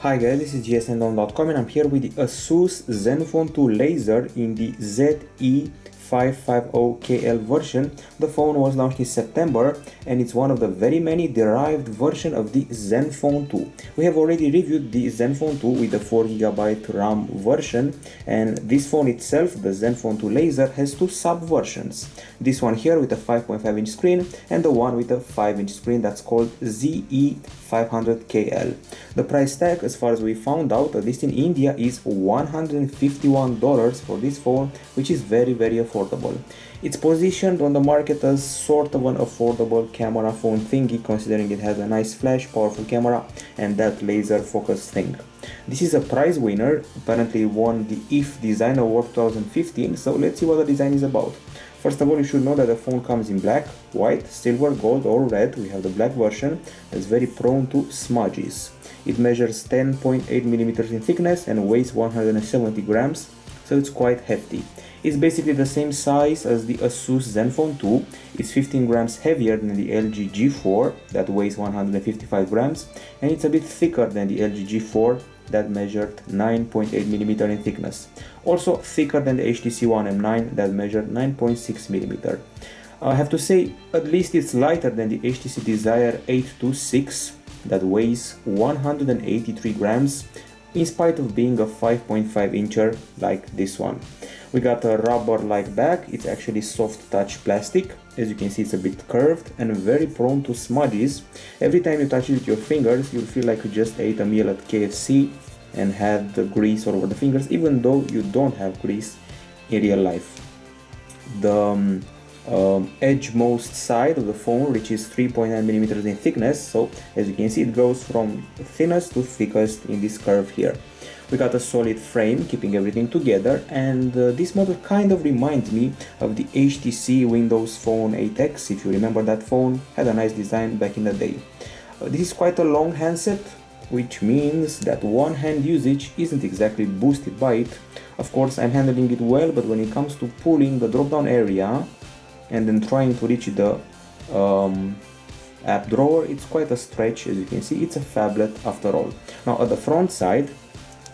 Hi guys, this is gsndom.com and I'm here with the ASUS ZenFone 2 Laser in the ZE550KL version. The phone was launched in September and it's one of the very many derived version of the ZenFone 2. We have already reviewed the ZenFone 2 with the 4GB RAM version, and this phone itself, the ZenFone 2 Laser, has two sub-versions. This one here with a 5.5-inch screen and the one with a 5-inch screen that's called ZE550KL. The price tag, as far as we found out, at least in India, is $151 for this phone, which is very affordable. It's positioned on the market as sort of an affordable camera phone thingy, considering it has a nice flash, powerful camera, and that laser focus thing. This is a prize winner, apparently won the IF Design Award 2015, so let's see what the design is about. First of all, you should know that the phone comes in black, white, silver, gold or red. We have the black version that's very prone to smudges. It measures 10.8mm in thickness and weighs 170 grams, so it's quite hefty. It's basically the same size as the ASUS ZenFone 2. It's 15 grams heavier than the LG G4 that weighs 155 grams, and it's a bit thicker than the LG G4 that measured 9.8mm in thickness. Also thicker than the HTC One M9 that measured 9.6mm. I have to say, at least it's lighter than the HTC Desire 826 that weighs 183 grams, in spite of being a 5.5-incher like this one. We got a rubber-like back. It's actually soft touch plastic. As you can see, it's a bit curved and very prone to smudges. Every time you touch it with your fingers, you'll feel like you just ate a meal at KFC and had the grease all over the fingers, even though you don't have grease in real life. The edgemost side of the phone reaches 3.9mm in thickness, so as you can see, it goes from thinnest to thickest in this curve here. We got a solid frame keeping everything together, and this model kind of reminds me of the HTC Windows Phone 8X. If you remember, that phone had a nice design back in the day. This is quite a long handset, which means that one-hand usage isn't exactly boosted by it. Of course, I'm handling it well, but when it comes to pulling the drop-down area and then trying to reach the app drawer, it's quite a stretch. As you can see, it's a phablet after all. Now at the front side,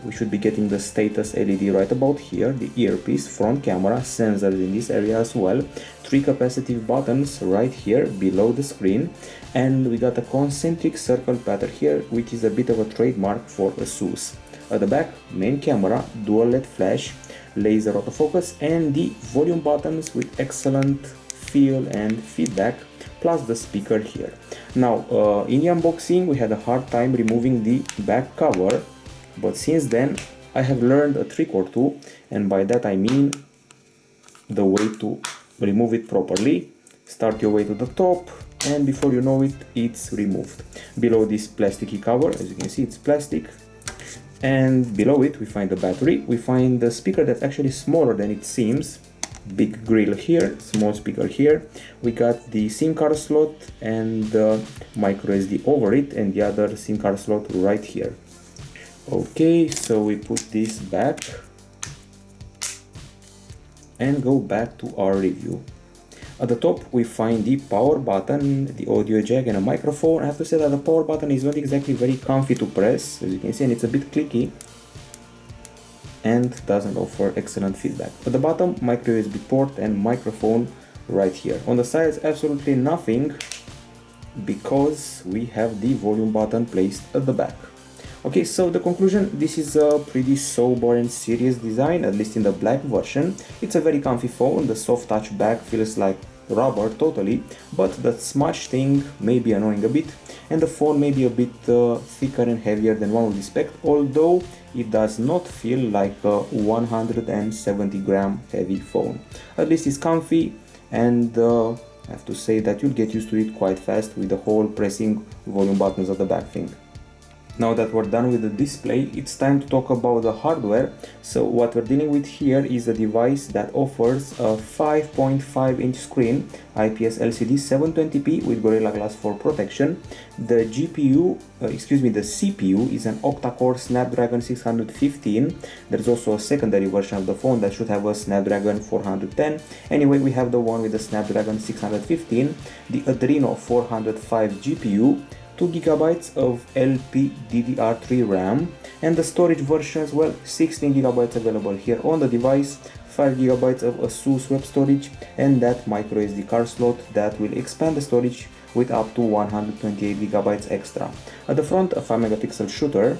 we should be getting the status LED right about here, the earpiece, front camera, sensors in this area as well, 3 capacitive buttons right here below the screen, and we got a concentric circle pattern here, which is a bit of a trademark for ASUS. At the back, main camera, dual LED flash, laser autofocus, and the volume buttons with excellent feel and feedback, plus the speaker here. Now, in the unboxing, we had a hard time removing the back cover, but since then I have learned a trick or two, and by that I mean the way to remove it properly. Start your way to the top, and before you know it, it's removed. Below this plasticky cover, as you can see, it's plastic, and below it we find the battery. We find the speaker that's actually smaller than it seems. Big grill here, small speaker here. We got the SIM card slot and the microSD over it, and the other SIM card slot right here. Okay, so we put this back and go back to our review. At the top we find the power button, the audio jack, and a microphone. I have to say that the power button is not exactly very comfy to press, as you can see, and it's a bit clicky and doesn't offer excellent feedback. At the bottom, micro USB port and microphone right here. On the sides, absolutely nothing, because we have the volume button placed at the back. Okay, so the conclusion, this is a pretty sober and serious design, at least in the black version. It's a very comfy phone. The soft touch back feels like rubber totally, but that smudge thing may be annoying a bit, and the phone may be a bit thicker and heavier than one would expect, although it does not feel like a 170-gram heavy phone. At least it's comfy, and I have to say that you'll get used to it quite fast with the whole pressing volume buttons at the back thing. Now that we're done with the display, it's time to talk about the hardware. So what we're dealing with here is a device that offers a 5.5-inch screen, IPS LCD 720p with Gorilla Glass 4 protection. The CPU is an octa-core Snapdragon 615. There's also a secondary version of the phone that should have a Snapdragon 410. Anyway, we have the one with the Snapdragon 615, the Adreno 405 GPU, 2 GB of LPDDR3 RAM, and the storage versions, well, 16 GB available here on the device, 5 GB of ASUS web storage, and that microSD card slot that will expand the storage with up to 128 GB extra. At the front, a 5 megapixel shooter,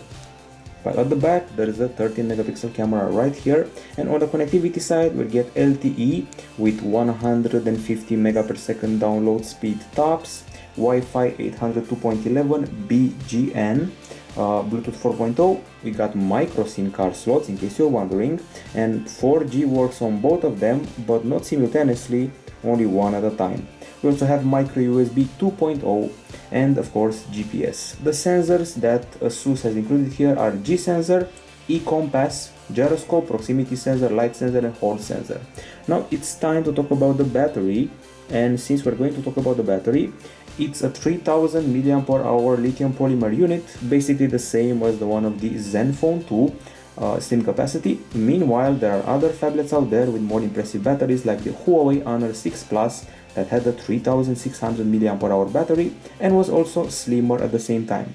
while at the back there is a 13 megapixel camera right here, and on the connectivity side we'll get LTE with 150 Mbps download speed tops, Wi-Fi 802.11 BGN, Bluetooth 4.0, we got micro SIM card slots in case you're wondering, and 4G works on both of them but not simultaneously, only one at a time. We also have micro USB 2.0 and of course GPS. The sensors that ASUS has included here are G sensor, E-compass, gyroscope, proximity sensor, light sensor and Hall sensor. Now it's time to talk about the battery, and since we're going to talk about the battery, it's a 3000 mAh lithium polymer unit, basically the same as the one of the ZenFone 2 slim capacity. Meanwhile, there are other phablets out there with more impressive batteries like the Huawei Honor 6 Plus that had a 3600 mAh battery and was also slimmer at the same time.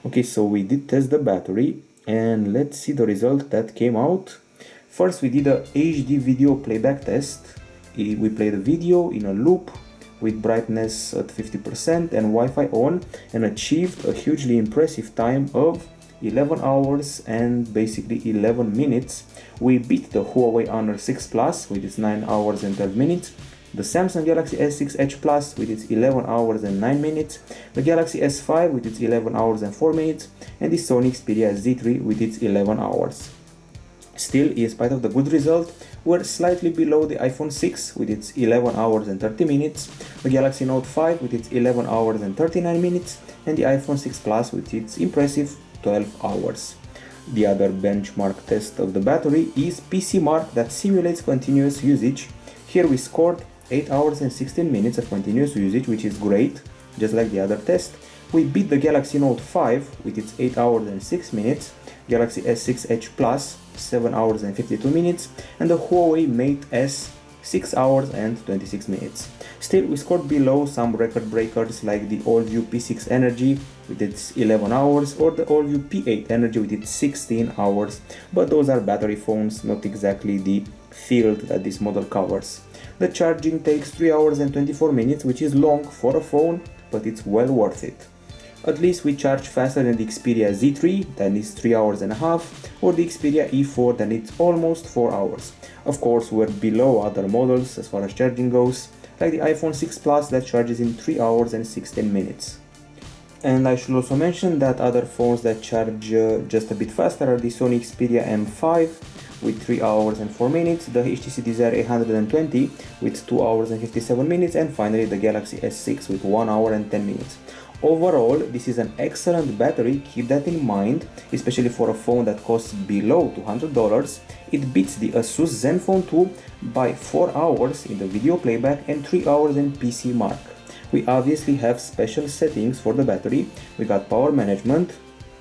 Okay, so we did test the battery and let's see the result that came out. First, we did a HD video playback test. We played the video in a loop with brightness at 50% and Wi-Fi on, and achieved a hugely impressive time of 11 hours and basically 11 minutes. We beat the Huawei Honor 6 Plus with its 9 hours and 12 minutes, the Samsung Galaxy S6 Edge Plus with its 11 hours and 9 minutes, the Galaxy S5 with its 11 hours and 4 minutes, and the Sony Xperia Z3 with its 11 hours. Still, in spite of the good result, we're slightly below the iPhone 6 with its 11 hours and 30 minutes, the Galaxy Note 5 with its 11 hours and 39 minutes, and the iPhone 6 Plus with its impressive 12 hours. The other benchmark test of the battery is PC Mark that simulates continuous usage. Here we scored 8 hours and 16 minutes of continuous usage, which is great, just like the other test. We beat the Galaxy Note 5 with its 8 hours and 6 minutes, Galaxy S6 Edge Plus 7 hours and 52 minutes, and the Huawei Mate S 6 hours and 26 minutes. Still, we scored below some record breakers like the all-view P6 Energy with its 11 hours or the all-view P8 Energy with its 16 hours, but those are battery phones, not exactly the field that this model covers. The charging takes 3 hours and 24 minutes, which is long for a phone, but it's well worth it. At least we charge faster than the Xperia Z3, that is 3 hours and a half, or the Xperia E4, that is almost 4 hours. Of course, we're below other models as far as charging goes, like the iPhone 6 Plus that charges in 3 hours and 16 minutes. And I should also mention that other phones that charge just a bit faster are the Sony Xperia M5 with 3 hours and 4 minutes, the HTC Desire 820 with 2 hours and 57 minutes, and finally the Galaxy S6 with 1 hour and 10 minutes. Overall, this is an excellent battery, keep that in mind, especially for a phone that costs below $200. It beats the ASUS ZenFone 2 by 4 hours in the video playback and 3 hours in PC Mark. We obviously have special settings for the battery. We got power management,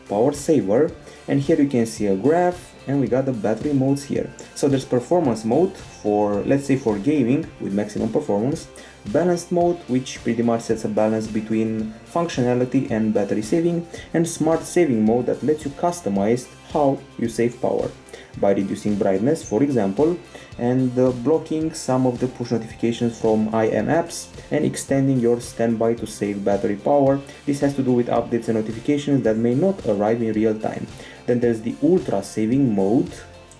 power saver, and here you can see a graph, and we got the battery modes here. So there's performance mode for, let's say, for gaming with maximum performance, balanced mode, which pretty much sets a balance between functionality and battery saving, and smart saving mode that lets you customize how you save power by reducing brightness, for example, and blocking some of the push notifications from IM apps and extending your standby to save battery power. This has to do with updates and notifications that may not arrive in real time. Then there's the ultra saving mode,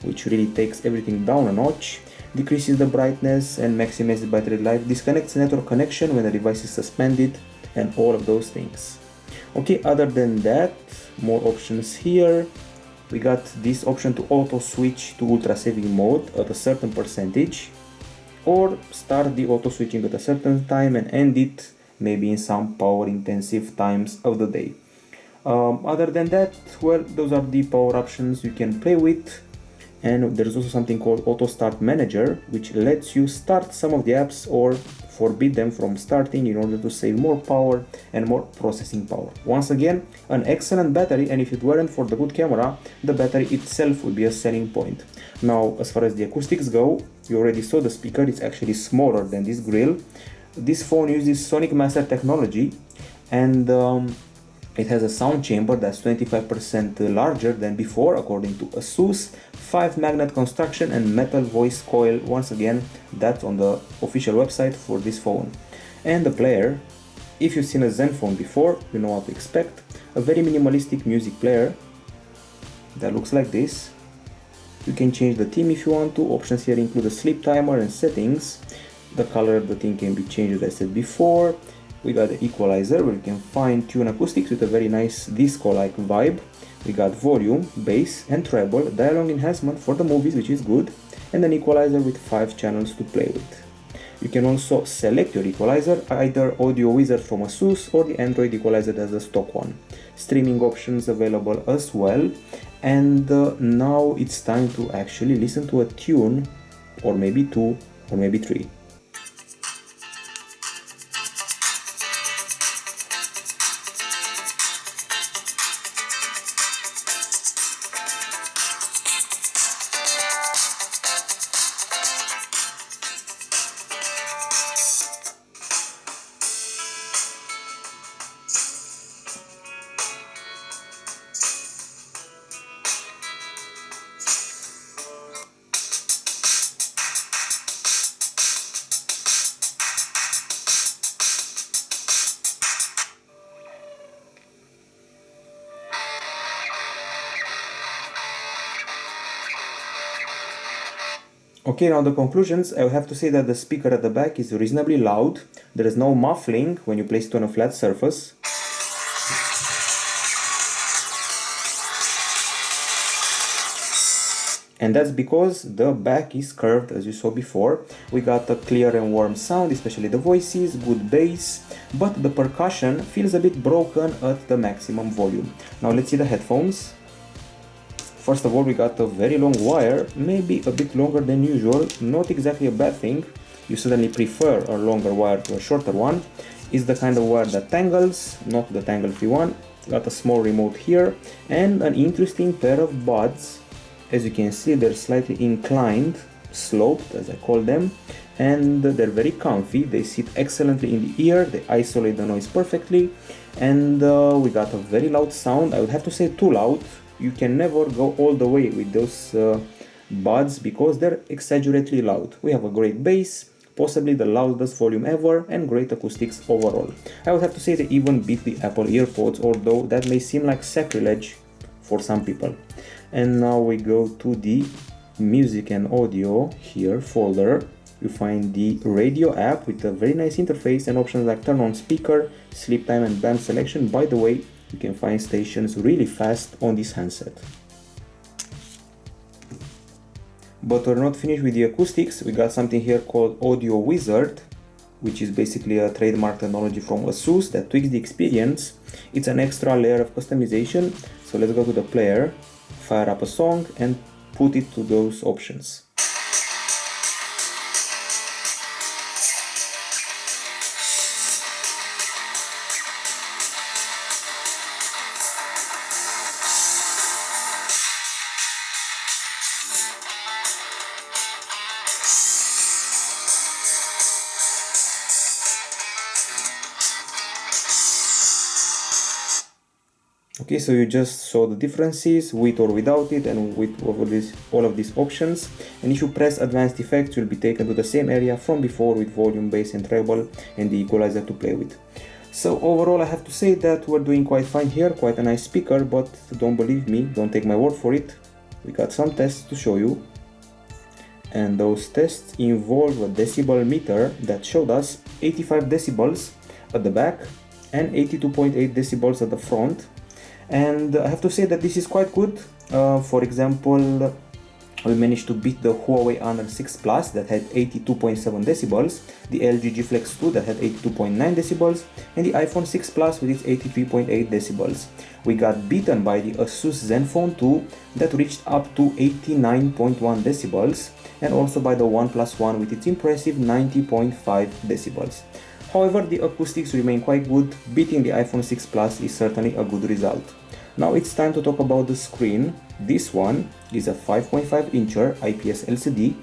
which really takes everything down a notch, decreases the brightness and maximizes battery life, disconnects network connection when the device is suspended, and all of those things. Okay, other than that, more options here. We got this option to auto switch to ultra saving mode at a certain percentage, or start the auto switching at a certain time and end it maybe in some power intensive times of the day. Other than that, well, those are the power options you can play with. And there's also something called Auto Start Manager, which lets you start some of the apps or forbid them from starting in order to save more power and more processing power. Once again, an excellent battery, and if it weren't for the good camera, the battery itself would be a selling point. Now, as far as the acoustics go, you already saw the speaker, it's actually smaller than this grill. This phone uses Sonic Master technology, and It has a sound chamber that's 25% larger than before according to ASUS, 5 magnet construction and metal voice coil. Once again, that's on the official website for this phone. And the player, if you've seen a ZenFone before, you know what to expect. A very minimalistic music player that looks like this. You can change the theme if you want to. Options here include a sleep timer and settings. The color of the thing can be changed, as I said before. We got the equalizer where you can fine-tune acoustics with a very nice disco-like vibe. We got volume, bass and treble, dialogue enhancement for the movies, which is good, and an equalizer with 5 channels to play with. You can also select your equalizer, either Audio Wizard from ASUS or the Android equalizer as the stock one. Streaming options available as well, and now it's time to actually listen to a tune, or maybe 2, or maybe 3. Okay, now the conclusions. I have to say that the speaker at the back is reasonably loud. There is no muffling when you place it on a flat surface. And that's because the back is curved, as you saw before. We got a clear and warm sound, especially the voices, good bass, but the percussion feels a bit broken at the maximum volume. Now let's see the headphones. First of all, we got a very long wire, maybe a bit longer than usual, not exactly a bad thing. You certainly prefer a longer wire to a shorter one. It's the kind of wire that tangles, not the tangle-free one. Got a small remote here and an interesting pair of buds. As you can see, they're slightly inclined, sloped as I call them, and they're very comfy. They sit excellently in the ear, they isolate the noise perfectly, and we got a very loud sound. I would have to say too loud. You can never go all the way with those buds because they're exaggeratedly loud. We have a great bass, possibly the loudest volume ever, and great acoustics overall. I would have to say they even beat the Apple EarPods, although that may seem like sacrilege for some people. And now we go to the music and audio here folder. You find the radio app with a very nice interface and options like turn on speaker, sleep time and band selection. By the way, you can find stations really fast on this handset. But we're not finished with the acoustics. We got something here called Audio Wizard, which is basically a trademark technology from ASUS that tweaks the experience. It's an extra layer of customization. So let's go to the player, fire up a song and put it to those options. Okay, so you just saw the differences with or without it and with all of these options. And if you press advanced effects, you'll be taken to the same area from before with volume, bass and treble and the equalizer to play with. So overall, I have to say that we're doing quite fine here, quite a nice speaker, but don't believe me, don't take my word for it. We got some tests to show you. And those tests involve a decibel meter that showed us 85 decibels at the back and 82.8 decibels at the front. And I have to say that this is quite good. For example, we managed to beat the Huawei Honor 6 Plus that had 82.7 decibels, the LG G Flex 2 that had 82.9 decibels, and the iPhone 6 Plus with its 83.8 decibels. We got beaten by the ASUS ZenFone 2 that reached up to 89.1 decibels, and also by the OnePlus One with its impressive 90.5 decibels. However, the acoustics remain quite good. Beating the iPhone 6 Plus is certainly a good result. Now it's time to talk about the screen. This one is a 5.5 incher IPS LCD,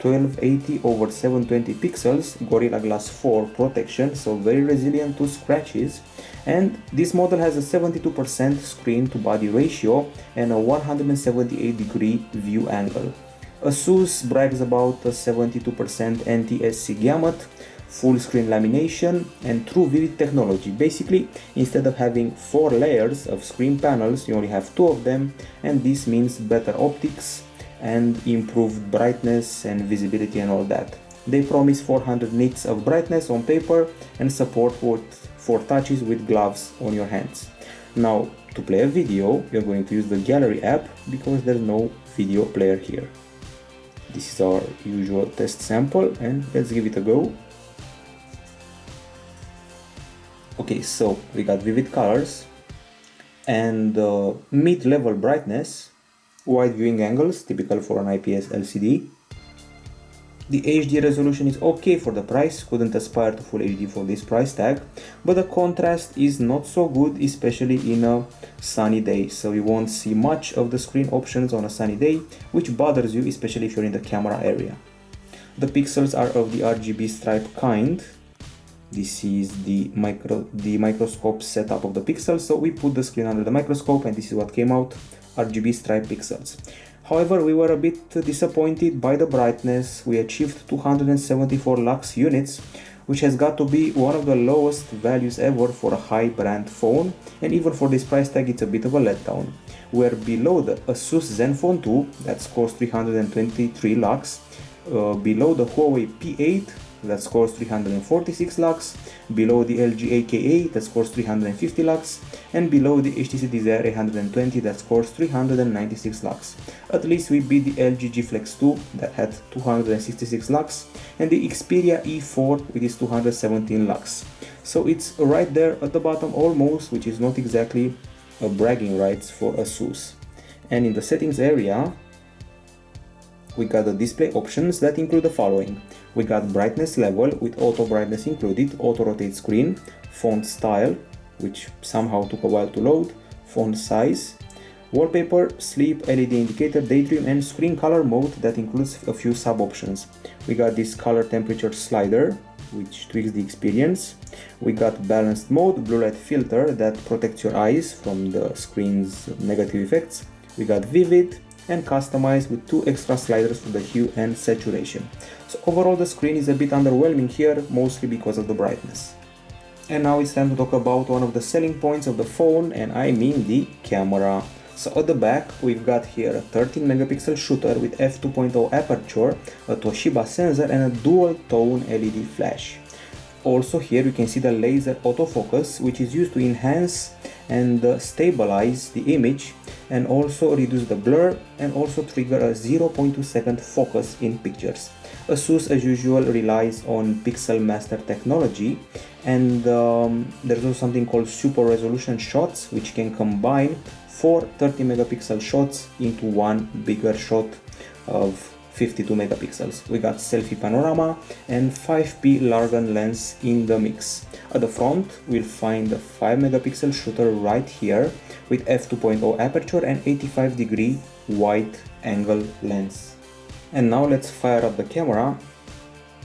1280 over 720 pixels, Gorilla Glass 4 protection, so very resilient to scratches. And this model has a 72% screen to body ratio and a 178-degree view angle. ASUS brags about a 72% anti-SC gamut, full screen lamination and true vivid technology. Basically, instead of having 4 layers of screen panels, you only have 2 of them, and this means better optics and improved brightness and visibility and all that. They promise 400 nits of brightness on paper and support for touches with gloves on your hands. Now, to play a video, you're going to use the gallery app because there's no video player here. This is our usual test sample and let's give it a go. Okay, so we got vivid colors and mid-level brightness, wide viewing angles, typical for an IPS LCD. The HD resolution is okay for the price, couldn't aspire to full HD for this price tag, but the contrast is not so good, especially in a sunny day, so you won't see much of the screen options on a sunny day, which bothers you, especially if you're in the camera area. The pixels are of the RGB stripe kind. This is the microscope setup of the pixels, so we put the screen under the microscope and this is what came out, RGB stripe pixels. However, we were a bit disappointed by the brightness. We achieved 274 lux units, which has got to be one of the lowest values ever for a high brand phone, and even for this price tag it's a bit of a letdown. We're below the ASUS ZenFone 2, that scores 323 lux, below the Huawei P8, that scores 346 lux, below the LG AKA that scores 350 lux, and below the HTC Desire 820 that scores 396 lux. At least we beat the LG G Flex 2 that had 266 lux, and the Xperia E4 with its 217 lux. So it's right there at the bottom almost, which is not exactly a bragging rights for ASUS. And in the settings area, we got the display options that include the following. We got brightness level with auto brightness included, auto rotate screen, font style, which somehow took a while to load, font size, wallpaper, sleep, LED indicator, daydream, and screen color mode that includes a few sub options. We got this color temperature slider, which tweaks the experience. We got balanced mode, blue light filter that protects your eyes from the screen's negative effects. We got vivid and customized with 2 extra sliders for the hue and saturation. So overall the screen is a bit underwhelming here, mostly because of the brightness. And now it's time to talk about one of the selling points of the phone, and I mean the camera. So at the back we've got here a 13 megapixel shooter with f2.0 aperture, a Toshiba sensor and a dual tone LED flash. Also here you can see the laser autofocus, which is used to enhance and stabilize the image and also reduce the blur and also trigger a 0.2 second focus in pictures. ASUS as usual relies on Pixel Master technology, and there's also something called super resolution shots, which can combine 4 30 megapixel shots into one bigger shot of 52 megapixels. We got selfie panorama and 5p Largan lens in the mix. At the front we'll find a 5 megapixel shooter right here with f2.0 aperture and 85-degree wide angle lens. And now let's fire up the camera.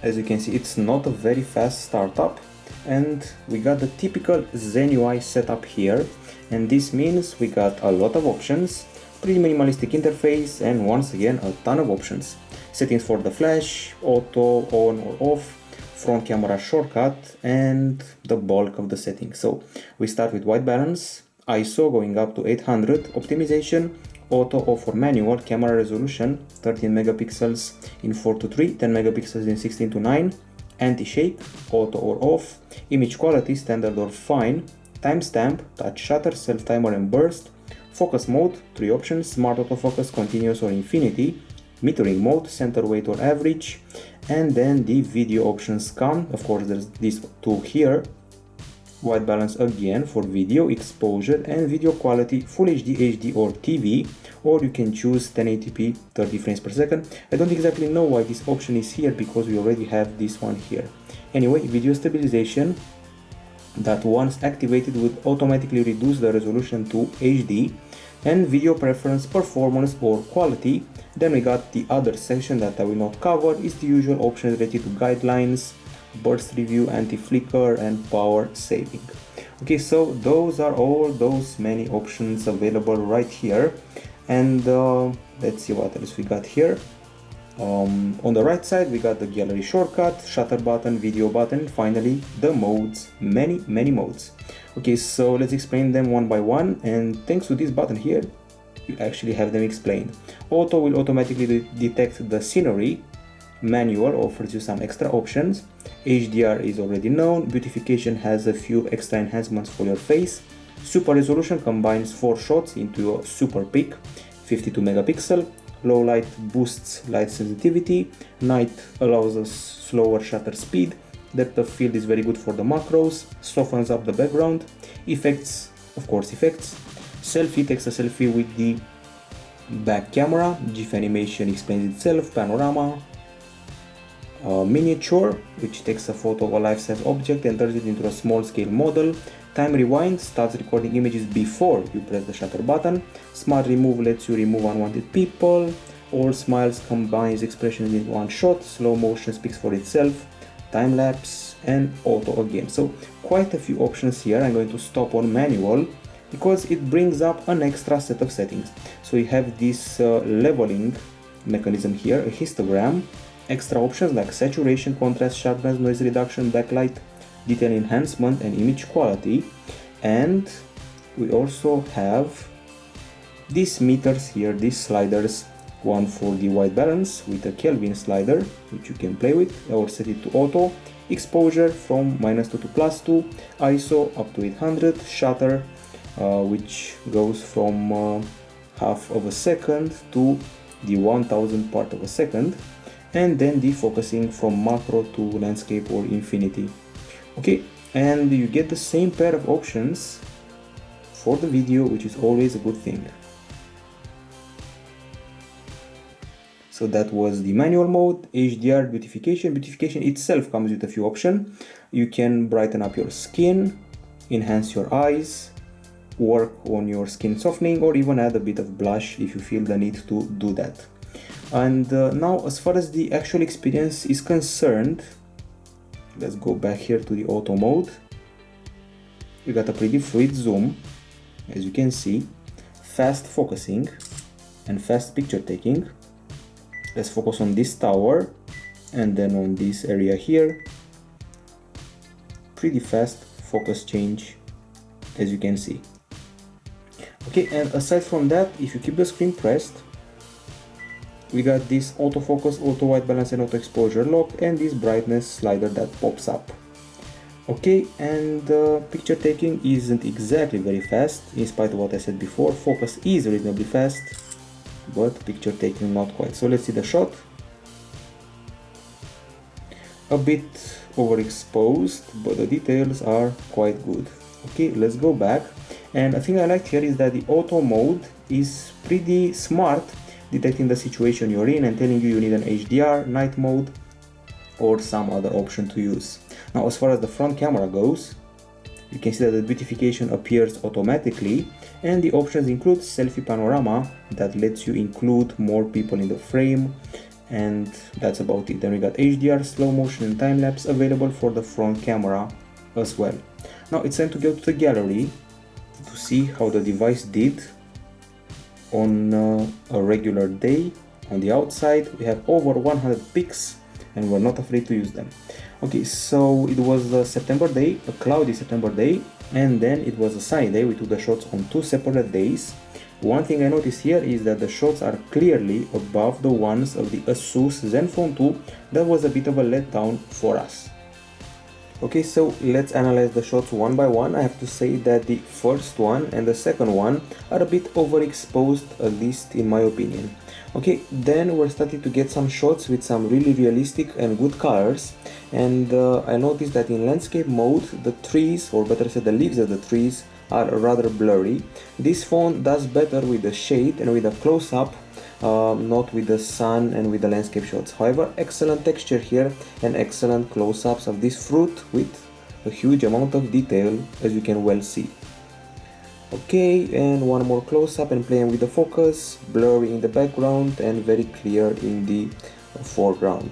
As you can see, it's not a very fast startup, and we got the typical Zen UI setup here, and this means we got a lot of options, pretty minimalistic interface, and once again a ton of options. Settings for the flash, auto, on or off, front camera shortcut, and the bulk of the settings. So we start with white balance, ISO going up to 800, optimization, auto off or manual, camera resolution 13 megapixels in 4:3, 10 megapixels in 16:9, anti-shake, auto or off, image quality standard or fine, timestamp, touch shutter, self timer and burst, focus mode, 3 options, smart autofocus, continuous or infinity, metering mode, center weight or average, and then the video options come. Of course there's these 2 here, white balance again for video, exposure and video quality, full HD, HD or TV, or you can choose 1080p 30 frames per second. I don't exactly know why this option is here because we already have this one here. Anyway, video stabilization that once activated would automatically reduce the resolution to HD, and video preference, performance or quality. Then we got the other section that I will not cover, is the usual options related to guidelines, burst review, anti-flicker and power saving. Okay, so those are all those many options available right here. And let's see what else we got here. On the right side we got the gallery shortcut, shutter button, video button, finally the modes, many modes. Okay, so let's explain them one by one, and thanks to this button here you actually have them explained. Auto will automatically detect the scenery. Manual offers you some extra options. HDR is already known. Beautification has a few extra enhancements for your face. Super resolution combines 4 shots into a super peak, 52 megapixel. Low light boosts light sensitivity. Night allows a slower shutter speed. Depth of field is very good for the macros. Softens up the background. Effects, of course effects. Selfie takes a selfie with the back camera. GIF animation explains itself. Panorama. Miniature, which takes a photo of a life-size object and turns it into a small-scale model. Time rewind starts recording images before you press the shutter button. Smart remove lets you remove unwanted people. All smiles combines expressions in one shot. Slow motion speaks for itself. Time lapse and auto again. So quite a few options here. I'm going to stop on manual because it brings up an extra set of settings. So you have this leveling mechanism here, a histogram. Extra options like saturation, contrast, sharpness, noise reduction, backlight, detail enhancement and image quality. And we also have these meters here, these sliders, one for the white balance with a Kelvin slider which you can play with or set it to auto, exposure from -2 to +2, ISO up to 800, shutter which goes from half of a second to the 1000th part of a second, and then defocusing from macro to landscape or infinity. Okay, and you get the same pair of options for the video, which is always a good thing. So that was the manual mode. HDR, beautification. Beautification itself comes with a few options. You can brighten up your skin, enhance your eyes, work on your skin softening, or even add a bit of blush if you feel the need to do that. And now as far as the actual experience is concerned, let's go back here to the auto mode. We got a pretty fluid zoom, as you can see, fast focusing and fast picture taking. Let's focus on this tower and then on this area here. Pretty fast focus change, as you can see. Okay, and aside from that, if you keep the screen pressed, we got this autofocus, auto white balance and auto exposure lock, and this brightness slider that pops up. Okay, and picture taking isn't exactly very fast, in spite of what I said before. Focus is reasonably fast, but picture taking not quite. So let's see the shot. A bit overexposed, but the details are quite good. Okay, let's go back. And a thing I liked here is that the auto mode is pretty smart, detecting the situation you're in and telling you need an HDR, night mode, or some other option to use. Now, as far as the front camera goes, you can see that the beautification appears automatically, and the options include selfie panorama that lets you include more people in the frame, and that's about it. Then we got HDR, slow motion and time lapse available for the front camera as well. Now it's time to go to the gallery to see how the device did on a regular day. On the outside we have over 100 pics and we're not afraid to use them. Okay, so it was a September day, a cloudy September day, and then it was a sunny day. We took the shots on 2 separate days. One thing I noticed here is that the shots are clearly above the ones of the ASUS ZenFone 2. That was a bit of a letdown for us. Okay, so let's analyze the shots one by one. I have to say that the first one and the second one are a bit overexposed, at least in my opinion. Okay, then we're starting to get some shots with some really realistic and good colors, and I noticed that in landscape mode the trees, or better said the leaves of the trees, are rather blurry. This phone does better with the shade and with the close-up, not with the sun and with the landscape shots. However, excellent texture here and excellent close-ups of this fruit with a huge amount of detail, as you can well see. Okay, and one more close-up and playing with the focus, blurry in the background and very clear in the foreground.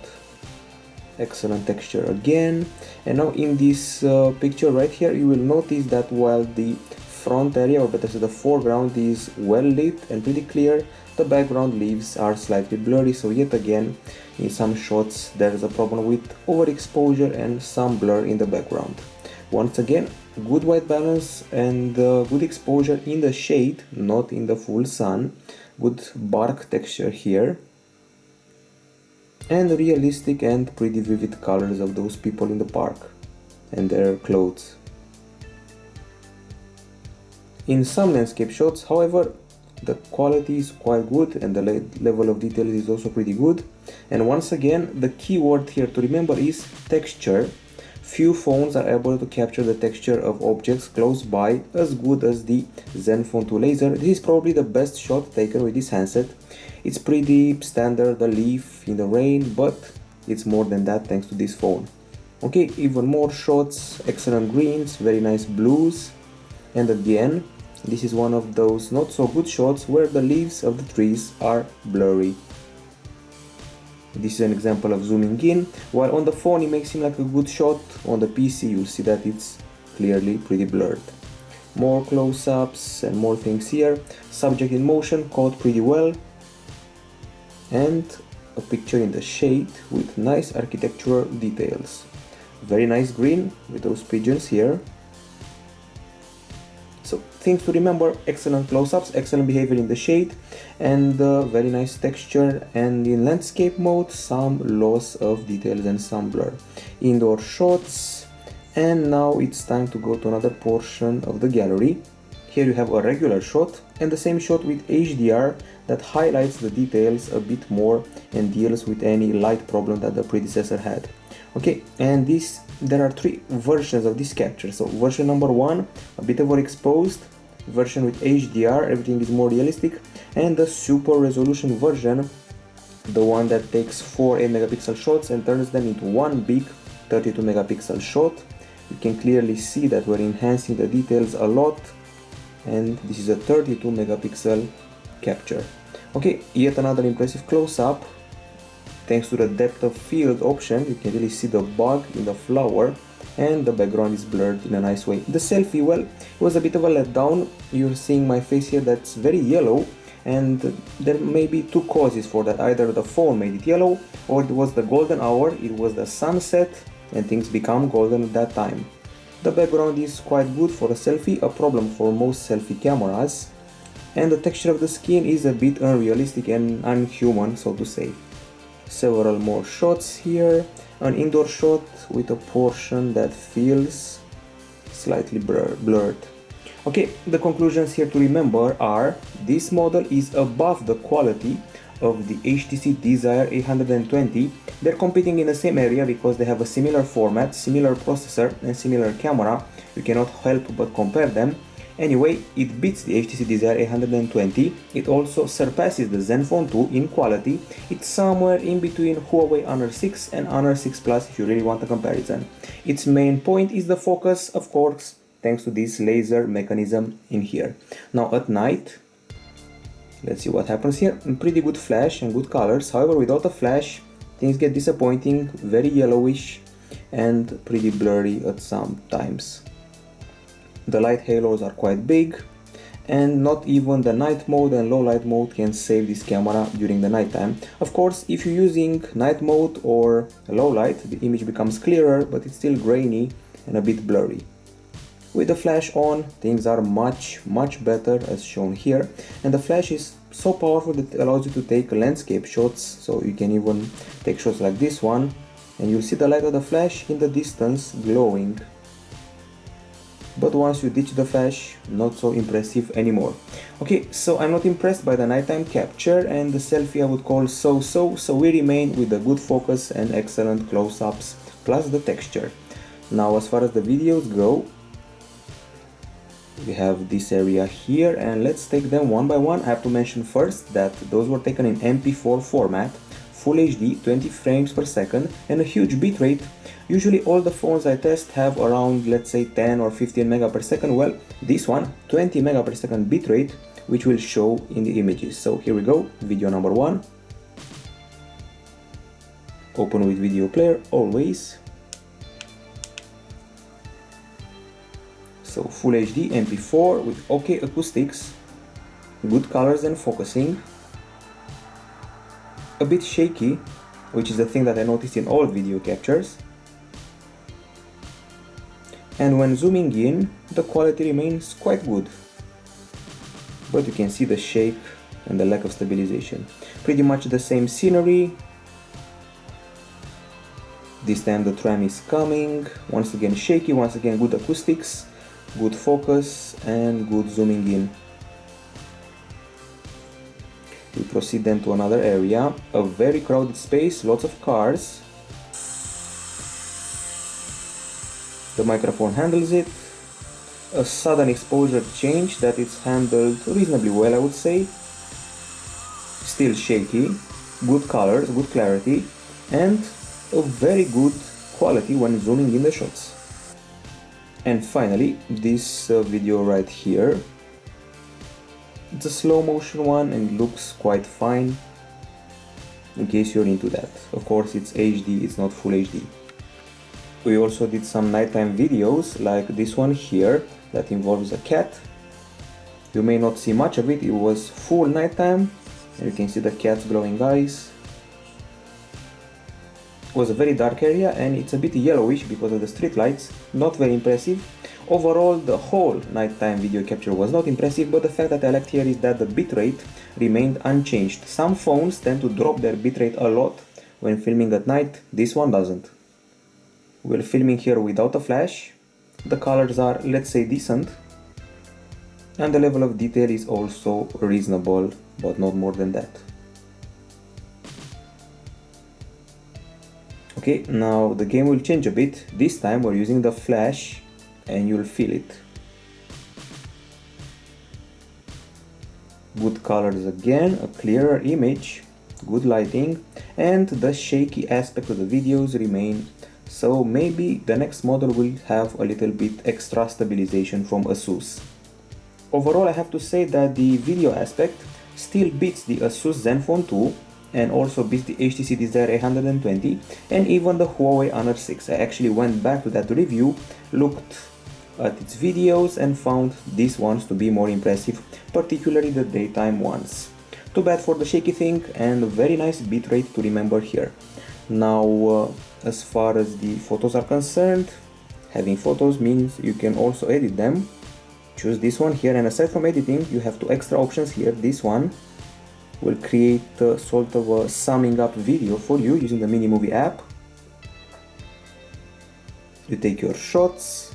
Excellent texture again. And now in this picture right here, you will notice that while the front area, or better said the foreground, is well lit and pretty clear, the background leaves are slightly blurry. So yet again, in some shots there is a problem with overexposure and some blur in the background. Once again, good white balance and good exposure in the shade, not in the full sun. Good bark texture here. And realistic and pretty vivid colors of those people in the park and their clothes. In some landscape shots, however, the quality is quite good and the level of detail is also pretty good. And once again, the key word here to remember is texture. Few phones are able to capture the texture of objects close by as good as the ZenFone 2 laser. This is probably the best shot taken with this handset. It's pretty standard, a leaf in the rain, but it's more than that thanks to this phone. Okay, even more shots, excellent greens, very nice blues, and again, this is one of those not so good shots where the leaves of the trees are blurry. This is an example of zooming in. While on the phone it may seem like a good shot, on the PC you'll see that it's clearly pretty blurred. More close-ups and more things here. Subject in motion caught pretty well. And a picture in the shade with nice architectural details. Very nice green with those pigeons here. So things to remember: excellent close-ups, excellent behavior in the shade, and very nice texture, and in landscape mode some loss of details and some blur. Indoor shots, and now it's time to go to another portion of the gallery. Here you have a regular shot and the same shot with HDR that highlights the details a bit more and deals with any light problem that the predecessor had. Okay, and there are three versions of this capture. So version number 1, a bit overexposed, version with HDR, everything is more realistic, and the super resolution version, the one that takes 4 8 megapixel shots and turns them into one big 32 megapixel shot. You can clearly see that we're enhancing the details a lot, and this is a 32 megapixel capture. Okay, yet another impressive close-up. Thanks to the depth of field option, you can really see the bug in the flower, and the background is blurred in a nice way. The selfie, well, it was a bit of a letdown. You're seeing my face here that's very yellow, and there may be two causes for that. Either the phone made it yellow, or it was the golden hour, it was the sunset, and things become golden at that time. The background is quite good for a selfie, a problem for most selfie cameras, and the texture of the skin is a bit unrealistic and unhuman, so to say. Several more shots here, an indoor shot with a portion that feels slightly blurred. Okay, the conclusions here to remember are: this model is above the quality of the HTC Desire 820. They're competing in the same area because they have a similar format, similar processor and similar camera. You cannot help but compare them. Anyway, it beats the HTC Desire 820. It also surpasses the ZenFone 2 in quality. It's somewhere in between Huawei Honor 6 and Honor 6 Plus if you really want a comparison. Its main point is the focus, of course, thanks to this laser mechanism in here. Now at night, let's see what happens here. Pretty good flash and good colors. However, without a flash, things get disappointing, very yellowish and pretty blurry at some times. The light halos are quite big, and not even the night mode and low light mode can save this camera during the night time. Of course, if you're using night mode or low light, the image becomes clearer, but it's still grainy and a bit blurry. With the flash on, things are much better as shown here, and the flash is so powerful that it allows you to take landscape shots, so you can even take shots like this one, and you'll see the light of the flash in the distance glowing. But once you ditch the flash, not so impressive anymore. Okay, so I'm not impressed by the nighttime capture, and the selfie I would call so-so, so we remain with the good focus and excellent close-ups, plus the texture. Now as far as the videos go, we have this area here, and let's take them one by one. I have to mention first that those were taken in MP4 format, Full HD 20 frames per second and a huge bitrate. Usually all the phones I test have around, let's say, 10 or 15 mega per second. Well, this one 20 mega per second bitrate, which will show in the images. So here we go, video number 1. Open with video player always. So Full HD MP4 with OK acoustics, good colors and focusing. A bit shaky, which is the thing that I noticed in all video captures. And when zooming in, the quality remains quite good. But you can see the shake and the lack of stabilization. Pretty much the same scenery. This time the tram is coming. Once again shaky, once again good acoustics, good focus and good zooming in. We proceed then to another area, a very crowded space, lots of cars. The microphone handles it. A sudden exposure change that it's handled reasonably well, I would say. Still shaky, good colors, good clarity, and a very good quality when zooming in the shots. And finally, this video right here. It's a slow motion one and it looks quite fine, in case you're into that. Of course it's HD, it's not Full HD. We also did some nighttime videos like this one here that involves a cat. You may not see much of it, it was full nighttime and you can see the cat's glowing eyes. It was a very dark area and it's a bit yellowish because of the street lights, not very impressive. Overall, the whole nighttime video capture was not impressive, but the fact that I liked here is that the bitrate remained unchanged. Some phones tend to drop their bitrate a lot when filming at night, this one doesn't. We're filming here without a flash, the colors are, let's say, decent, and the level of detail is also reasonable, but not more than that. Okay, now the game will change a bit. This time we're using the flash and you'll feel it. Good colors again, a clearer image, good lighting, and the shaky aspect of the videos remain. So maybe the next model will have a little bit extra stabilization from ASUS. Overall, I have to say that the video aspect still beats the ASUS ZenFone 2 and also beats the HTC Desire 820 and even the Huawei Honor 6. I actually went back to that review, looked at its videos and found these ones to be more impressive, particularly the daytime ones. Too bad for the shaky thing and a very nice bitrate to remember here. Now as far as the photos are concerned, having photos means you can also edit them. Choose this one here, and aside from editing you have two extra options here. This one will create sort of a summing up video for you using the Mini Movie app. You take your shots,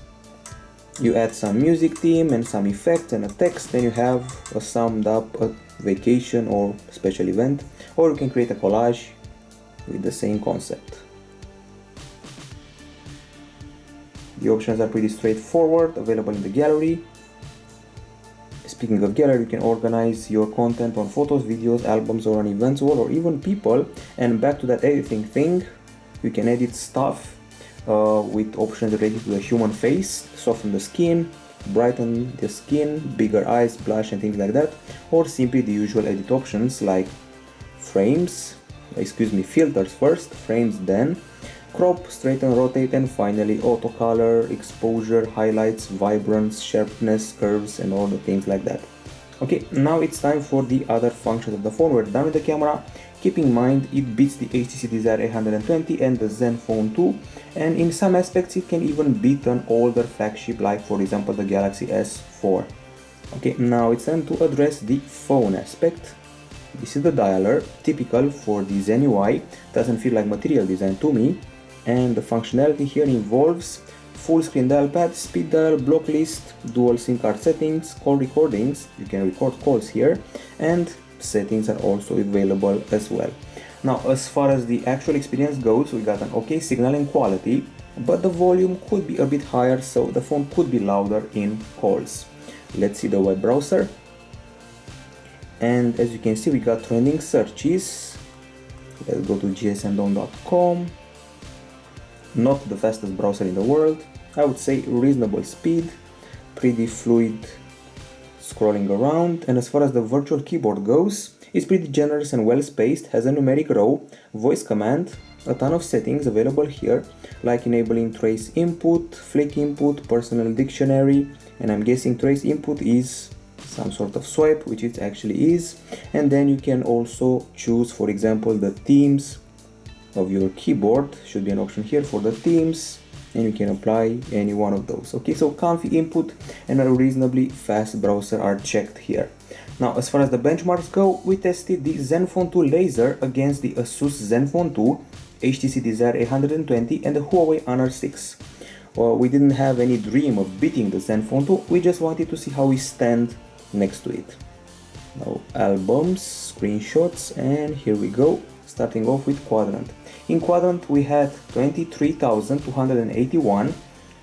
you add some music theme and some effects and a text, then you have a summed up vacation or special event, or you can create a collage with the same concept. The options are pretty straightforward, available in the gallery. Speaking of gallery, you can organize your content on photos, videos, albums, or an events wall, or even people. And back to that editing thing, you can edit stuff with options related to the human face, soften the skin, brighten the skin, bigger eyes, blush and things like that, or simply the usual edit options like filters first, frames then, crop, straighten, rotate, and finally auto color, exposure, highlights, vibrance, sharpness, curves, and all the things like that. Okay, now it's time for the other functions of the phone. We're done with the camera. Keep in mind it beats the HTC Desire 820 and the ZenFone 2, and in some aspects it can even beat an older flagship like for example the Galaxy S4. Okay, now it's time to address the phone aspect. This is the dialer, typical for the Zen UI, doesn't feel like material design to me, and the functionality here involves full screen dial pad, speed dial, block list, dual SIM card settings, call recordings, you can record calls here, and settings are also available as well. Now as far as the actual experience goes, we got an okay signal and quality, but the volume could be a bit higher, so the phone could be louder in calls. Let's see the web browser, and as you can see we got trending searches, Let's go to gsndome.com. Not the fastest browser in the world, I would say reasonable speed, pretty fluid scrolling around, and as far as the virtual keyboard goes, it's pretty generous and well spaced, has a numeric row, voice command, a ton of settings available here, like enabling trace input, flick input, personal dictionary, and I'm guessing trace input is some sort of swipe, which it actually is, and then you can also choose, for example, the themes of your keyboard. Should be an option here for the themes, and you can apply any one of those. Okay, so comfy input and a reasonably fast browser are checked here. Now, as far as the benchmarks go, we tested the ZenFone 2 Laser against the ASUS ZenFone 2, HTC Desire A120 and the Huawei Honor 6. We didn't have any dream of beating the ZenFone 2, we just wanted to see how we stand next to it. Now, albums, screenshots, and here we go, starting off with Quadrant. In Quadrant we had 23,281,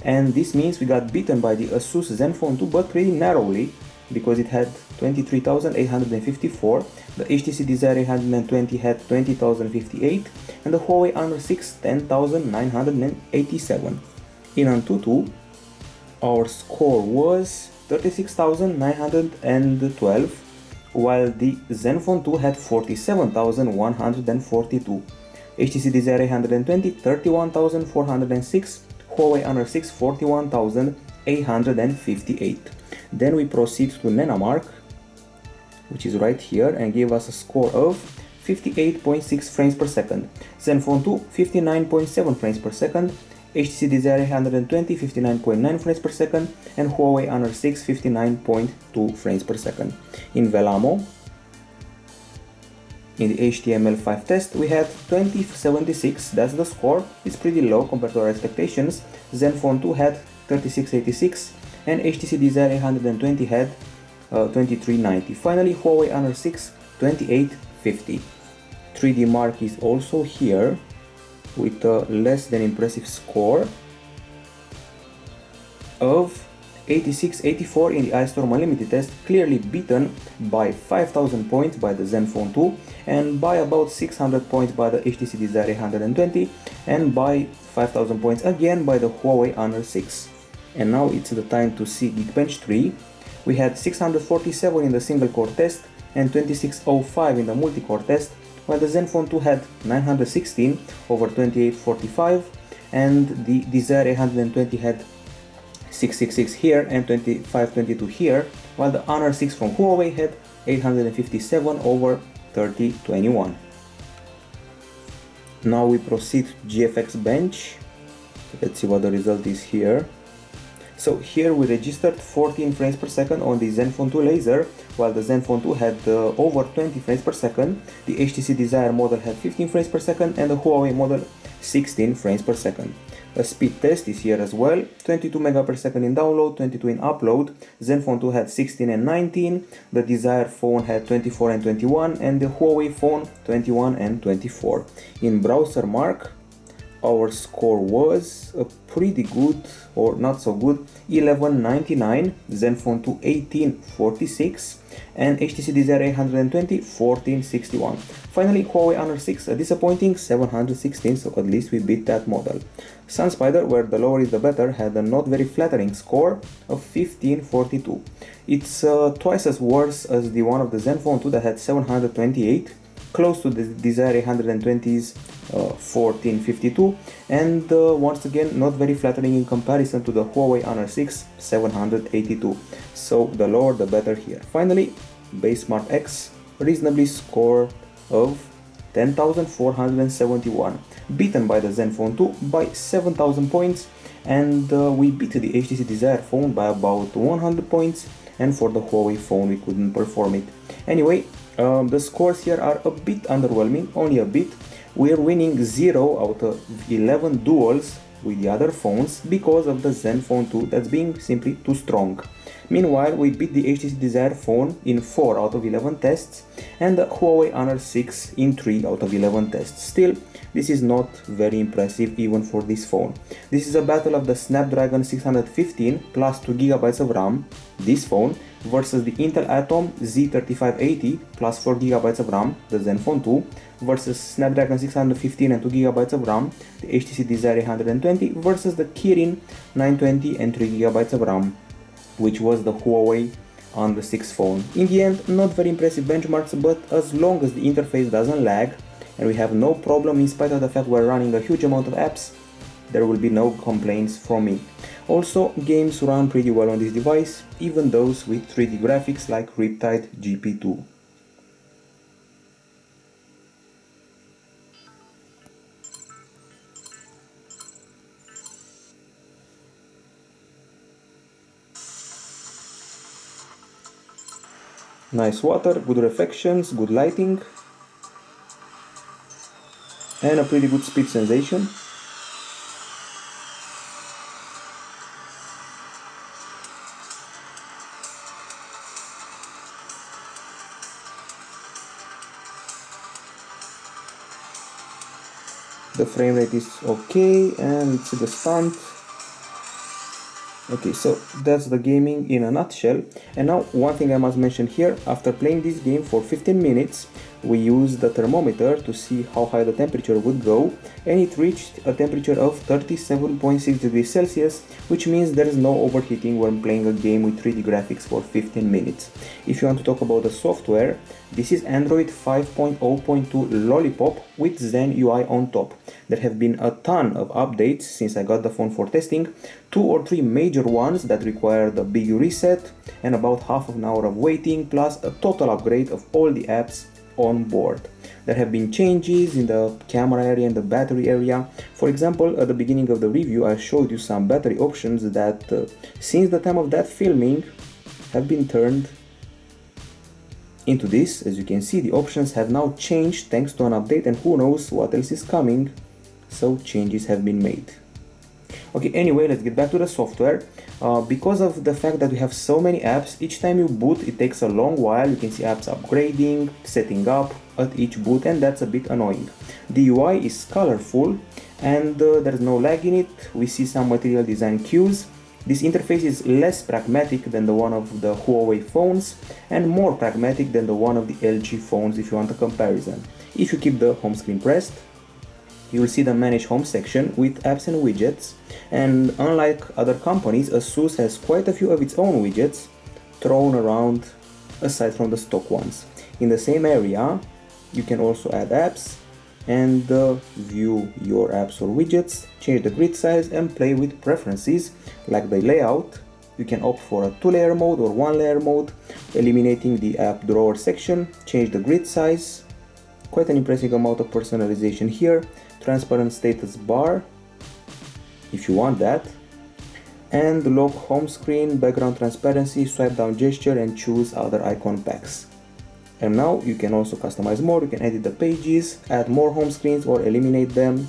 and this means we got beaten by the ASUS ZenFone 2, but pretty narrowly, because it had 23,854, the HTC Desire A120 had 20,058, and the Huawei Honor 6 10,987. In Antutu, our score was 36,912, while the ZenFone 2 had 47,142. HTC Desire A120 31,406, Huawei Honor 6 41,858. Then we proceed to Nenamark, which is right here, and gave us a score of 58.6 frames per second. ZenFone 2 59.7 frames per second, HTC Desire A120 59.9 frames per second, and Huawei Honor 6 59.2 frames per second. In Velamo, in the HTML5 test, we had 2076, that's the score. It's pretty low compared to our expectations. ZenFone 2 had 3686, and HTC Desire A120 had 2390. Finally, Huawei Honor 6 2850. 3D Mark is also here with a less than impressive score of 8684 in the iStorm Unlimited test, clearly beaten by 5000 points by the ZenFone 2 and by about 600 points by the HTC Desire A120 and by 5000 points again by the Huawei Honor 6. And now it's the time to see Geekbench 3. We had 647 in the single core test and 2605 in the multi-core test, while the ZenFone 2 had 916 over 2845 and the Desire A120 had 666 here and 2522 here, while the Honor 6 from Huawei had 857 over 3021. Now we proceed to GFX bench. Let's see what the result is here. So here we registered 14 frames per second on the ZenFone 2 Laser, while the ZenFone 2 had over 20 frames per second, the HTC Desire model had 15 frames per second, and the Huawei model 16 frames per second. A speed test is here as well, 22 megapixel in download, 22 in upload. ZenFone 2 had 16 and 19, the Desire phone had 24 and 21, and the Huawei phone 21 and 24. In browser mark, our score was a pretty good, or not so good, 1199, ZenFone 2 1846, and HTC Desire A120 1461. Finally, Huawei Honor 6, a disappointing 716, so at least we beat that model. SunSpider, where the lower is the better, had a not very flattering score of 1542. It's twice as worse as the one of the ZenFone 2 that had 728, close to the Desire A120's 1452, and once again not very flattering in comparison to the Huawei Honor 6 782. So the lower the better here. Finally, BaseSmart X, reasonably score of 10,471, beaten by the ZenFone 2 by 7,000 points, and we beat the HTC Desire phone by about 100 points, and for the Huawei phone we couldn't perform it. Anyway, the scores here are a bit underwhelming, only a bit. We're winning 0 out of 11 duels with the other phones because of the ZenFone 2 that's being simply too strong. Meanwhile, we beat the HTC Desire phone in 4 out of 11 tests and the Huawei Honor 6 in 3 out of 11 tests. Still, this is not very impressive even for this phone. This is a battle of the Snapdragon 615 plus 2 GB of RAM, this phone, versus the Intel Atom Z3580 plus 4GB of RAM, the ZenFone 2, versus Snapdragon 615 and 2GB of RAM, the HTC Desire 120, versus the Kirin 920 and 3GB of RAM, which was the Huawei on the 6 phone. In the end, not very impressive benchmarks, but as long as the interface doesn't lag and we have no problem in spite of the fact we're running a huge amount of apps, there will be no complaints from me. Also, games run pretty well on this device, even those with 3D graphics like Riptide GP2. Nice water, good reflections, good lighting, and a pretty good speed sensation. The frame rate is okay, and let's see the stunt. Okay, so that's the gaming in a nutshell. And now one thing I must mention here, after playing this game for 15 minutes, we used the thermometer to see how high the temperature would go, and it reached a temperature of 37.6 degrees Celsius, which means there is no overheating when playing a game with 3D graphics for 15 minutes. If you want to talk about the software, this is Android 5.0.2 Lollipop with Zen UI on top. There have been a ton of updates since I got the phone for testing, 2 or 3 major ones that required a big reset and about half an hour of waiting, plus a total upgrade of all the apps on board. There have been changes in the camera area and the battery area. For example, at the beginning of the review I showed you some battery options that since the time of that filming have been turned into this. As you can see, the options have now changed thanks to an update, and who knows what else is coming, so changes have been made. Okay, anyway, let's get back to the software. Because of the fact that we have so many apps, each time you boot it takes a long while. You can see apps upgrading, setting up at each boot, and that's a bit annoying. The UI is colorful and there's no lag in it. We see some material design cues. This interface is less pragmatic than the one of the Huawei phones and more pragmatic than the one of the LG phones if you want a comparison. If you keep the home screen pressed, you will see the Manage Home section with apps and widgets, and unlike other companies, ASUS has quite a few of its own widgets thrown around aside from the stock ones. In the same area, you can also add apps and view your apps or widgets, change the grid size and play with preferences like the layout. You can opt for a 2-layer mode or 1-layer mode, eliminating the app drawer section, change the grid size. Quite an impressive amount of personalization here. Transparent status bar if you want that, and lock home screen, background transparency, swipe down gesture and choose other icon packs. And now you can also customize more. You can edit the pages, add more home screens or eliminate them.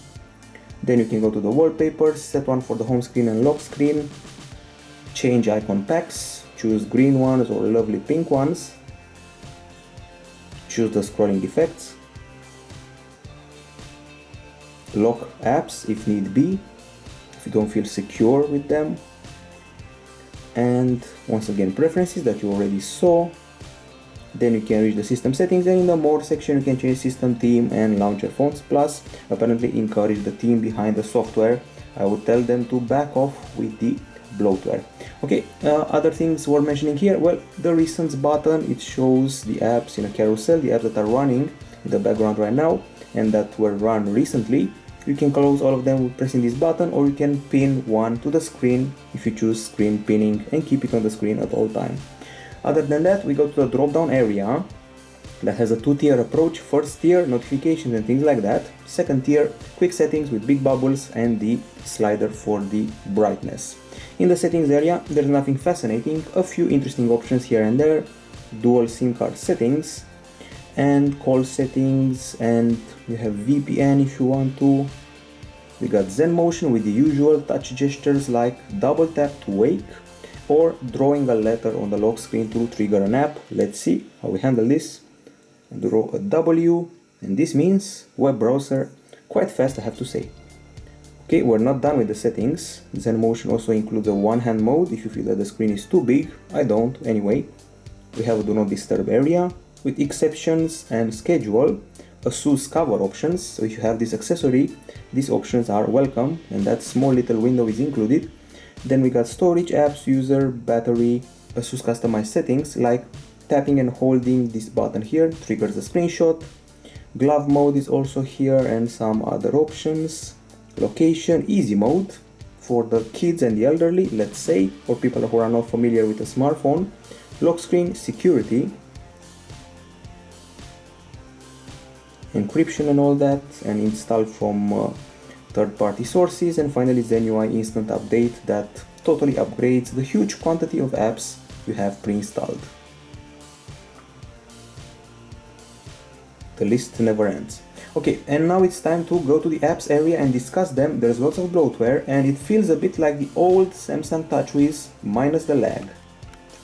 Then you can go to the wallpapers, set one for the home screen and lock screen, change icon packs, choose green ones or lovely pink ones, choose the scrolling effects, lock apps if need be, if you don't feel secure with them, and once again preferences that you already saw. Then you can reach the system settings, and in the more section you can change system theme and launcher fonts, plus apparently encourage the team behind the software. I would tell them to back off with the bloatware. Okay, other things we're mentioning here, well, the recents button, it shows the apps in a carousel, the apps that are running in the background right now and that were run recently. You can close all of them with pressing this button, or you can pin one to the screen if you choose screen pinning and keep it on the screen at all time. Other than that, we go to the drop down area that has a 2-tier approach. First tier, notifications and things like that. Second tier, quick settings with big bubbles and the slider for the brightness. In the settings area, there's nothing fascinating, a few interesting options here and there, dual SIM card settings and call settings, and you have VPN if you want to. We got Zen Motion with the usual touch gestures like double tap to wake or drawing a letter on the lock screen to trigger an app. Let's see how we handle this. Draw a W, and this means web browser. Quite fast, I have to say. Okay, we're not done with the settings. Zen Motion also includes a one-hand mode if you feel that the screen is too big. I don't, anyway. we have a do not disturb area with exceptions and schedule, ASUS cover options. So if you have this accessory, these options are welcome, and that small little window is included. Then we got storage, apps, user, battery, ASUS customized settings like tapping and holding this button here triggers a screenshot. Glove mode is also here and some other options. Location, easy mode for the kids and the elderly, let's say, or people who are not familiar with a smartphone. Lock screen, security, encryption and all that, and installed from third-party sources. And finally Zen UI instant update that totally upgrades the huge quantity of apps you have pre-installed. The list never ends. Okay, and now it's time to go to the apps area and discuss them. There's lots of bloatware and it feels a bit like the old Samsung TouchWiz minus the lag.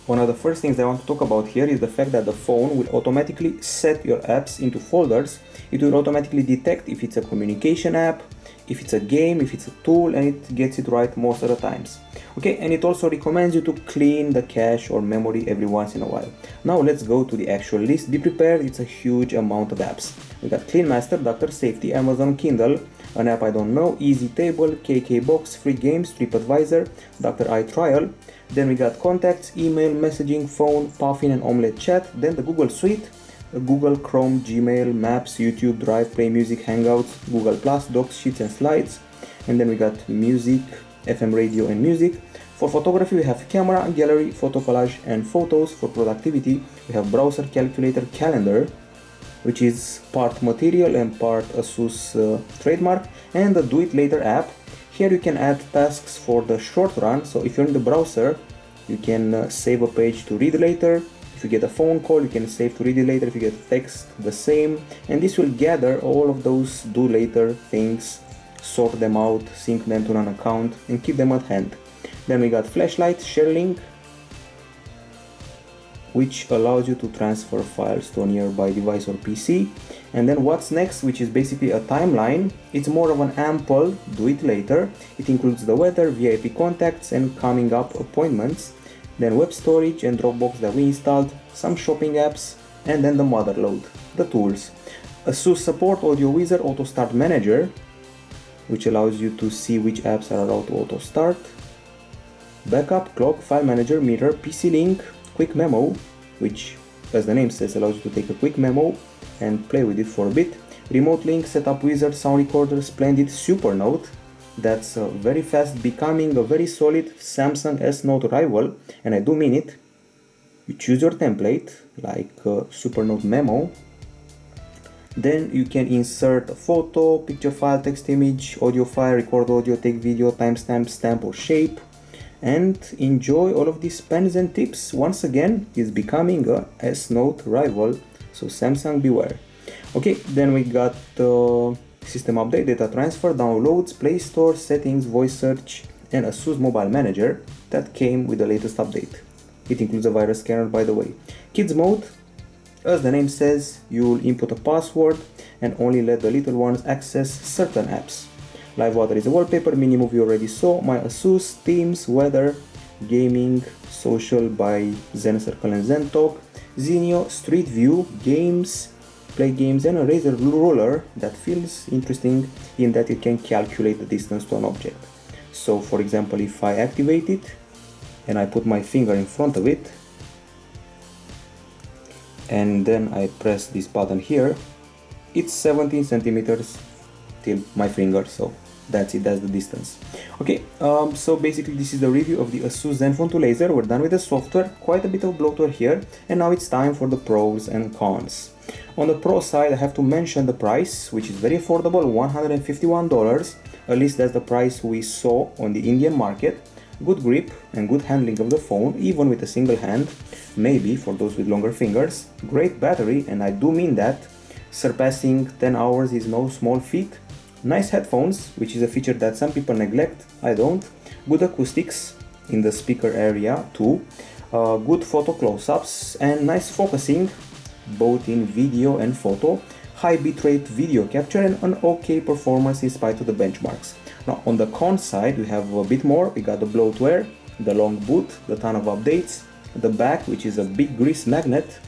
One of the first things I want to talk about here is the fact that the phone will automatically set your apps into folders. It will automatically detect if it's a communication app, if it's a game, if it's a tool, and it gets it right most of the times. Okay, and it also recommends you to clean the cache or memory every once in a while. Now let's go to the actual list. Be prepared, it's a huge amount of apps. We got Clean Master, Dr. Safety, Amazon Kindle, an app I don't know, Easy Table, KK Box, Free Games, TripAdvisor, Dr. Eye Trial. Then we got Contacts, Email, Messaging, Phone, Puffin and Omelette Chat. Then the Google Suite, Google, Chrome, Gmail, Maps, YouTube, Drive, Play Music, Hangouts, Google+, Docs, Sheets and Slides. And then we got Music, FM radio and music. For photography we have camera, gallery, photo collage and photos. For productivity we have browser, calculator, calendar, which is part material and part ASUS trademark, and the Do It Later app. Here you can add tasks for the short run, so if you're in the browser you can save a page to read later. If you get a phone call you can save to read it later. If you get text, the same, and this will gather all of those do later things, sort them out, sync them to an account and keep them at hand. Then we got Flashlight, ShareLink, which allows you to transfer files to a nearby device or PC. And then What's Next, which is basically a timeline. It's more of an ample do it later. It includes the weather, VIP contacts and coming up appointments. Then web storage and Dropbox that we installed, some shopping apps, and then the motherload, the tools. ASUS Support, Audio Wizard, Auto Start Manager, which allows you to see which apps are allowed to auto start. Backup, Clock, File Manager, Mirror, PC Link, Quick Memo, which as the name says allows you to take a quick memo and play with it for a bit. Remote Link, Setup Wizard, Sound Recorder, Splendid, Super Note. That's very fast, becoming a very solid Samsung S Note rival, and I do mean it. You choose your template, like Super Note Memo. Then you can insert a photo, picture file, text image, audio file, record audio, take video, timestamp, stamp or shape, and enjoy all of these pens and tips. Once again, is becoming a S Note rival, so Samsung beware. Okay, then we got System Update, Data Transfer, Downloads, Play Store, Settings, Voice Search, and ASUS Mobile Manager that came with the latest update. It includes a virus scanner, by the way. Kids Mode, as the name says, you'll input a password and only let the little ones access certain apps. Live Water is a wallpaper, mini movie already saw, My ASUS, Themes, Weather, Gaming, Social by Zen Circle and Zen Talk, Zenio, Street View, Games, Play Games, and a Razer ruler that feels interesting in that it can calculate the distance to an object. So for example, if I activate it and I put my finger in front of it and then I press this button here, it's 17 centimeters till my finger, so that's it, that's the distance. Okay, so basically this is the review of the ASUS ZenFone 2 Laser. We're done with the software, quite a bit of bloatware here, and now it's time for the pros and cons. On the pro side, I have to mention the price, which is very affordable, $151, at least that's the price we saw on the Indian market. Good grip and good handling of the phone, even with a single hand, maybe for those with longer fingers. Great battery, and I do mean that, surpassing 10 hours is no small feat. Nice headphones, which is a feature that some people neglect, I don't. Good acoustics in the speaker area too. Good photo close-ups and nice focusing, both in video and photo. High bitrate video capture and an okay performance in spite of the benchmarks. Now on the con side we have a bit more. We got the bloatware, the long boot, the ton of updates, the back, which is a big grease magnet,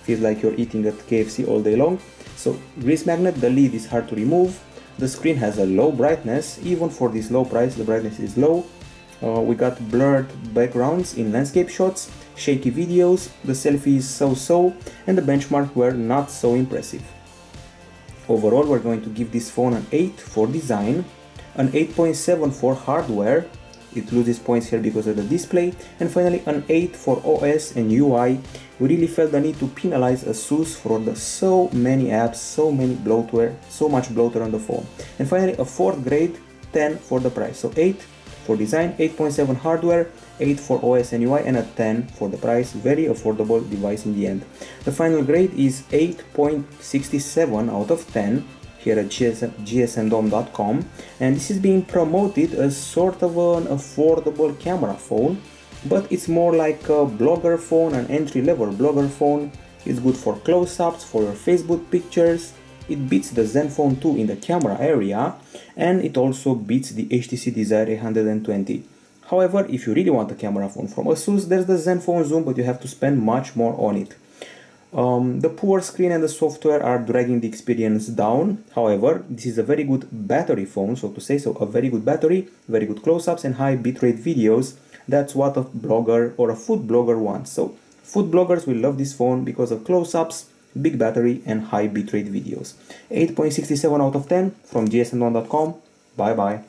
feels like you're eating at KFC all day long. So grease magnet, the lid is hard to remove. The screen has a low brightness. Even for this low price, the brightness is low. We got blurred backgrounds in landscape shots, shaky videos, the selfie is so-so, and the benchmark were not so impressive. Overall, we're going to give this phone an 8 for design, an 8.7 for hardware, it loses points here because of the display, and finally an 8 for OS and UI. We really felt the need to penalize ASUS for the so many apps, so many bloatware, so much bloatware on the phone. And finally a 4th grade, 10 for the price. So 8 for design, 8.7 hardware, 8 for OS and UI, and a 10 for the price. Very affordable device in the end. The final grade is 8.67 out of 10 here at gsmdom.com, and this is being promoted as sort of an affordable camera phone, but it's more like a blogger phone, an entry-level blogger phone. It's good for close-ups, for your Facebook pictures. It beats the ZenFone 2 in the camera area, and it also beats the HTC Desire 120. However, if you really want a camera phone from ASUS, there's the ZenFone Zoom, but you have to spend much more on it. The poor screen and the software are dragging the experience down. However, this is a very good battery phone, so to say, so a very good battery, very good close-ups and high bitrate videos. That's what a blogger or a food blogger wants. So food bloggers will love this phone because of close-ups, big battery and high bitrate videos. 8.67 out of 10 from gsm1.com. Bye bye.